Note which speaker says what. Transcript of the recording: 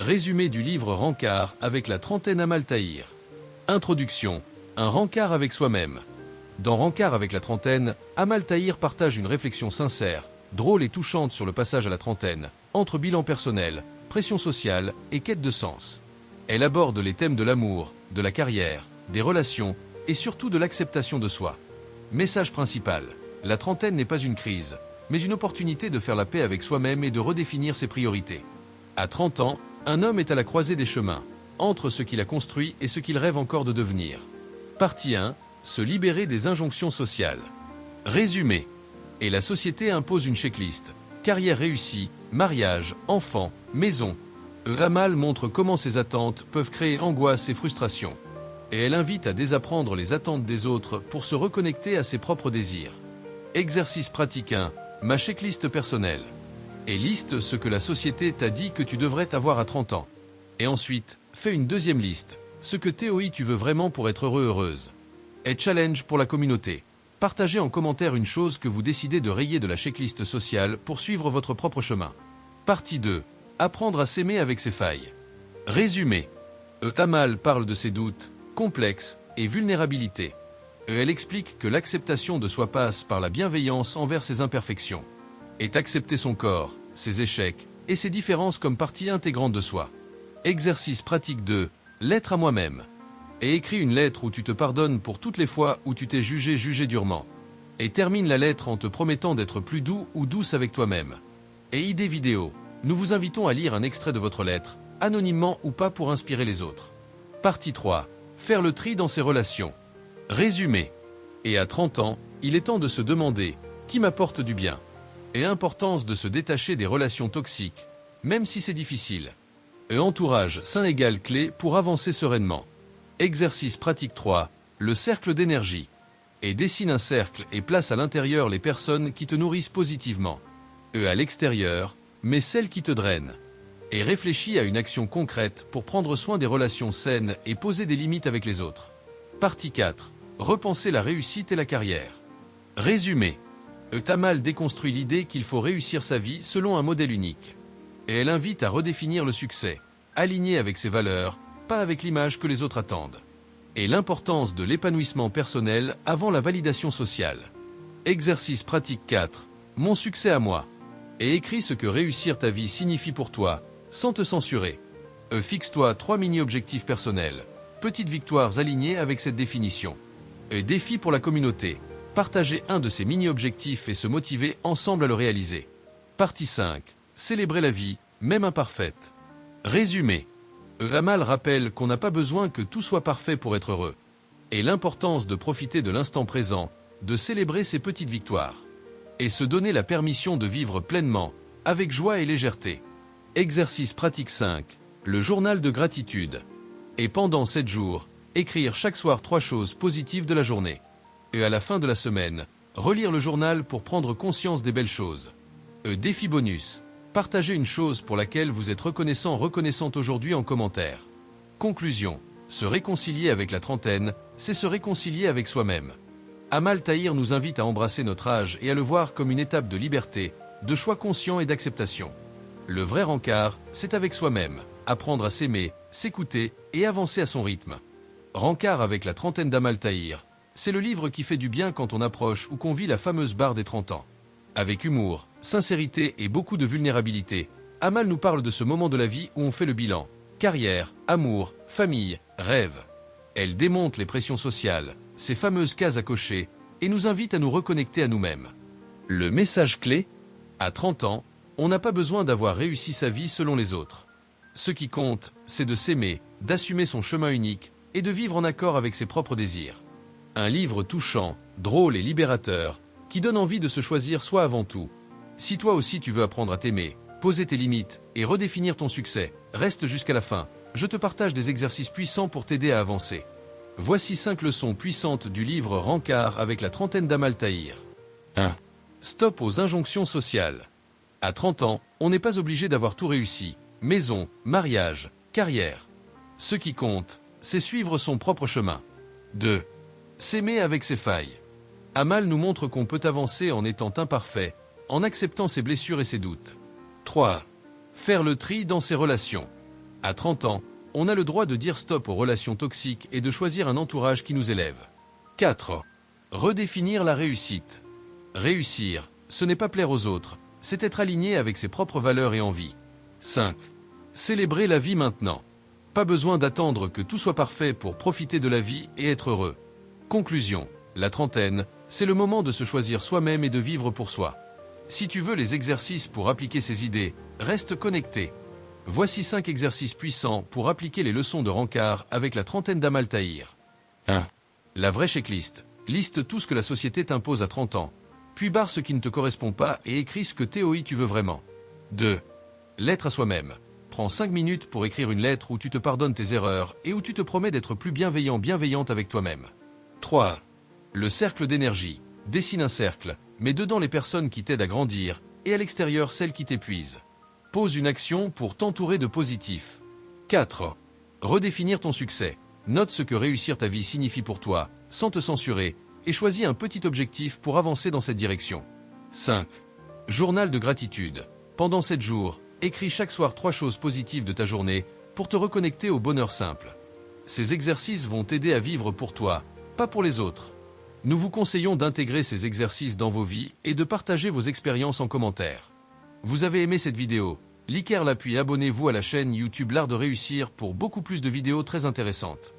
Speaker 1: Résumé du livre Rancard avec la trentaine Amal Tahir. Introduction. Un rencard avec soi-même. Dans Rancard avec la trentaine, Amal Tahir partage une réflexion sincère, drôle et touchante sur le passage à la trentaine, entre bilan personnel, pression sociale et quête de sens. Elle aborde les thèmes de l'amour, de la carrière, des relations et surtout de l'acceptation de soi. Message principal. La trentaine n'est pas une crise, mais une opportunité de faire la paix avec soi-même et de redéfinir ses priorités. À 30 ans, un homme est à la croisée des chemins, entre ce qu'il a construit et ce qu'il rêve encore de devenir. Partie 1. Se libérer des injonctions sociales. Résumé. Et la société impose une checklist. Carrière réussie, mariage, enfants, maison. Amal montre comment ces attentes peuvent créer angoisse et frustration. Et elle invite à désapprendre les attentes des autres pour se reconnecter à ses propres désirs. Exercice pratique 1. Ma checklist personnelle. Et liste ce que la société t'a dit que tu devrais avoir à 30 ans. Et ensuite, fais une deuxième liste. Ce que tu veux vraiment pour être heureuse. Et challenge pour la communauté. Partagez en commentaire une chose que vous décidez de rayer de la checklist sociale pour suivre votre propre chemin. Partie 2. Apprendre à s'aimer avec ses failles. Résumé. Amal parle de ses doutes, complexes et vulnérabilités. Elle explique que l'acceptation de soi passe par la bienveillance envers ses imperfections. Et accepter son corps, ses échecs et ses différences comme partie intégrante de soi. Exercice pratique 2. Lettre à moi-même. Et écris une lettre où tu te pardonnes pour toutes les fois où tu t'es jugé durement. Et termine la lettre en te promettant d'être plus doux ou douce avec toi-même. Et idée vidéo. Nous vous invitons à lire un extrait de votre lettre, anonymement ou pas pour inspirer les autres. Partie 3. Faire le tri dans ses relations. Résumé. Et à 30 ans, il est temps de se demander « Qui m'apporte du bien ?» Et importance de se détacher des relations toxiques, même si c'est difficile. Et entourage sain égale clé pour avancer sereinement. Exercice pratique 3. Le cercle d'énergie. Et dessine un cercle et place à l'intérieur les personnes qui te nourrissent positivement. Et à l'extérieur, mais celles qui te drainent. Et réfléchis à une action concrète pour prendre soin des relations saines et poser des limites avec les autres. Partie 4. Repenser la réussite et la carrière. Résumé. Amal déconstruit l'idée qu'il faut réussir sa vie selon un modèle unique. Et elle invite à redéfinir le succès, aligné avec ses valeurs, pas avec l'image que les autres attendent. Et l'importance de l'épanouissement personnel avant la validation sociale. Exercice pratique 4. Mon succès à moi. Et écris ce que réussir ta vie signifie pour toi, sans te censurer. Fixe-toi 3 mini-objectifs personnels, petites victoires alignées avec cette définition. Défi pour la communauté. Partager un de ces mini-objectifs et se motiver ensemble à le réaliser. Partie 5. Célébrer la vie, même imparfaite. Résumé. Amal rappelle qu'on n'a pas besoin que tout soit parfait pour être heureux. Et l'importance de profiter de l'instant présent, de célébrer ses petites victoires. Et se donner la permission de vivre pleinement, avec joie et légèreté. Exercice pratique 5. Le journal de gratitude. Et pendant 7 jours, écrire chaque soir 3 choses positives de la journée. Et à la fin de la semaine, relire le journal pour prendre conscience des belles choses. Défi bonus. Partagez une chose pour laquelle vous êtes reconnaissante aujourd'hui en commentaire. Conclusion. Se réconcilier avec la trentaine, c'est se réconcilier avec soi-même. Amal Tahir nous invite à embrasser notre âge et à le voir comme une étape de liberté, de choix conscient et d'acceptation. Le vrai rencard, c'est avec soi-même, apprendre à s'aimer, s'écouter et avancer à son rythme. Rancard avec la trentaine d'Amal Tahir. C'est le livre qui fait du bien quand on approche ou qu'on vit la fameuse barre des 30 ans. Avec humour, sincérité et beaucoup de vulnérabilité, Amal nous parle de ce moment de la vie où on fait le bilan. Carrière, amour, famille, rêve. Elle démonte les pressions sociales, ces fameuses cases à cocher, et nous invite à nous reconnecter à nous-mêmes. Le message clé ? À 30 ans, on n'a pas besoin d'avoir réussi sa vie selon les autres. Ce qui compte, c'est de s'aimer, d'assumer son chemin unique et de vivre en accord avec ses propres désirs. Un livre touchant, drôle et libérateur, qui donne envie de se choisir soi avant tout. Si toi aussi tu veux apprendre à t'aimer, poser tes limites et redéfinir ton succès, reste jusqu'à la fin. Je te partage des exercices puissants pour t'aider à avancer. Voici 5 leçons puissantes du livre Rancard avec la trentaine d'Amal Tahir. 1. Stop aux injonctions sociales. À 30 ans, on n'est pas obligé d'avoir tout réussi. Maison, mariage, carrière. Ce qui compte, c'est suivre son propre chemin. 2. S'aimer avec ses failles. Amal nous montre qu'on peut avancer en étant imparfait, en acceptant ses blessures et ses doutes. 3. Faire le tri dans ses relations. À 30 ans, on a le droit de dire stop aux relations toxiques et de choisir un entourage qui nous élève. 4. Redéfinir la réussite. Réussir, ce n'est pas plaire aux autres, c'est être aligné avec ses propres valeurs et envies. 5. Célébrer la vie maintenant. Pas besoin d'attendre que tout soit parfait pour profiter de la vie et être heureux. Conclusion. La trentaine, c'est le moment de se choisir soi-même et de vivre pour soi. Si tu veux les exercices pour appliquer ces idées, reste connecté. Voici 5 exercices puissants pour appliquer les leçons de Rancard avec la trentaine d'Amal Tahir. 1. La vraie checklist. Liste tout ce que la société t'impose à 30 ans. Puis barre ce qui ne te correspond pas et écris ce que TOI tu veux vraiment. 2. Lettre à soi-même. Prends 5 minutes pour écrire une lettre où tu te pardonnes tes erreurs et où tu te promets d'être plus bienveillante avec toi-même. 3. Le cercle d'énergie. Dessine un cercle, mets dedans les personnes qui t'aident à grandir et à l'extérieur celles qui t'épuisent. Pose une action pour t'entourer de positif. 4. Redéfinir ton succès. Note ce que réussir ta vie signifie pour toi, sans te censurer, et choisis un petit objectif pour avancer dans cette direction. 5. Journal de gratitude. Pendant 7 jours, écris chaque soir 3 choses positives de ta journée pour te reconnecter au bonheur simple. Ces exercices vont t'aider à vivre pour toi, pas pour les autres. Nous vous conseillons d'intégrer ces exercices dans vos vies et de partager vos expériences en commentaire. Vous avez aimé cette vidéo? Likez-la puis abonnez-vous à la chaîne YouTube L'Art de Réussir pour beaucoup plus de vidéos très intéressantes.